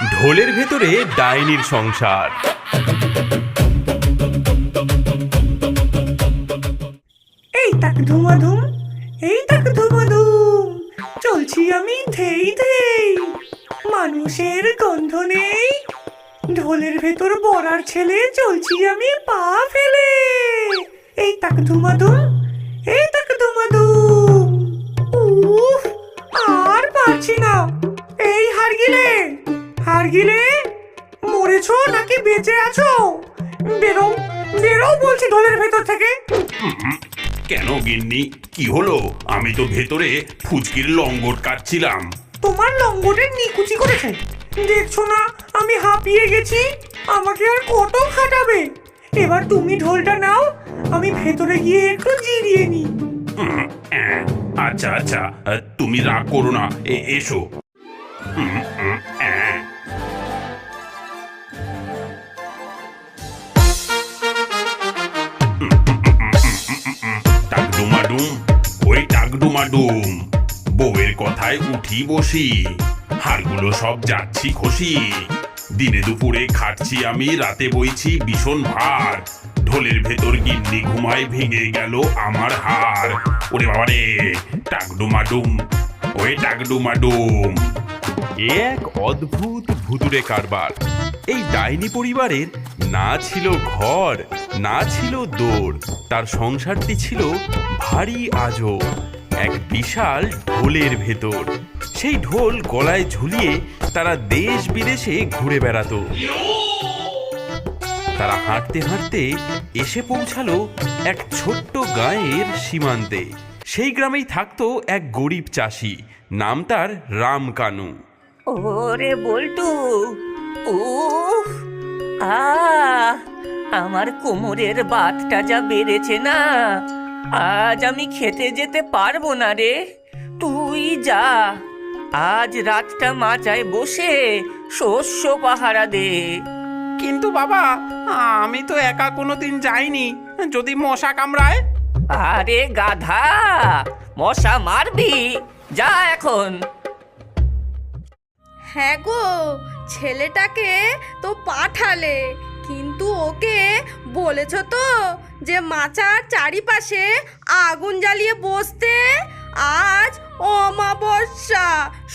ঢোলের ভেতরে ডাইনির সংসার। এই তাক ধুমাধুম, এই তাক ধুমাধুম, চলছি আমি ধেই ধেই, মানুষের গন্ধ নেই, ঢোলের ভেতর বড়ার ছেলে চলছি আমি পা ফেলে। এই তাক ধুমাধুম, এই তাক ধুমাধুম, উফ, আর পারছি না। এই হারগিলে, হারগিলে, মরেছো নাকি বেঁচে আছো? বেরো, বেরো বলছি ঢোলের ভেতর থেকে। কেন গিন্নি, কি হলো? আমি তো ভেতরে ফুচকির লঙ্গট কাটছিলাম। তোমার লঙ্গটের নিকুচি করেছে, দেখছো না আমি হাঁপিয়ে গেছি। আমাকে আর কত খাটাবে? এবার তুমি ঢোলটা নাও, আমি ভেতরে গিয়ে একটু জিরিয়ে নি। আচ্ছা আচ্ছা, তুমি রাগ করো না, এসো। টাকডুমাডুম, ওই টাকডুমাডুম, বউয়ের কথায় উঠি বসি, হাড়গুলো সব যাচ্ছি খসি। দিনে দুপুরে খাটছি আমি, রাতে বইছি ভীষণ ভার, ঢোলের ভেতর গিন্নি ঘুমায়, ভেঙে গেল আমার হাড়। ওরে বাবা রে, টাকডুমাডুম, ওই টাকডুমাডুম। এ এক অদ্ভুত ভুতুড়ে কারবার। এই ডাইনি পরিবারের না ছিল ঘর, না ছিল দোর, তার সংসারটি ছিল ভারী আজব, এক বিশাল ঢোলের ভেতর। সেই ঢোল গলায় ঝুলিয়ে তারা দেশ বিদেশে ঘুরে বেড়াতো। তারা হাঁটতে হাঁটতে এসে পৌঁছালো এক ছোট্ট গাঁয়ের সীমান্তে। সেই গ্রামেই থাকতো এক গরিব চাষি, নাম তার রামকানু। ওরে বল্টু, উফ, আমার কোমরের বাতটা যা বেড়েছে না, আজ আমি খেতে যেতে পারবো না রে। তুই যা, আজ রাতটা মাচায় বসে শস্য পাহারা দে। কিন্তু বাবা, আমি তো একা কোনোদিন যাইনি, যদি মশা কামড়ায়? আরে গাধা, মশা মারবি? যা এখন। হ্যাঁ গো, ছেলেটাকে তো পাঠালে, কিন্তু ওকে বলেছ তো যে মাচার চারিপাশে আগুন জ্বালিয়ে বসতে? আজ অমাবস্যা,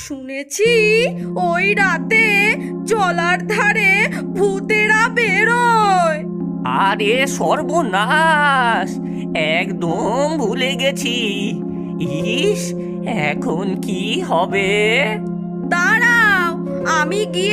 শুনেছি ওই রাতে জলার ধারে ভূতেরা বেরোয়। আরে সর্বনাশ, একদম ভুলে গেছি। ইস, এখন কি হবে? দাঁড়াও, আমি গিয়ে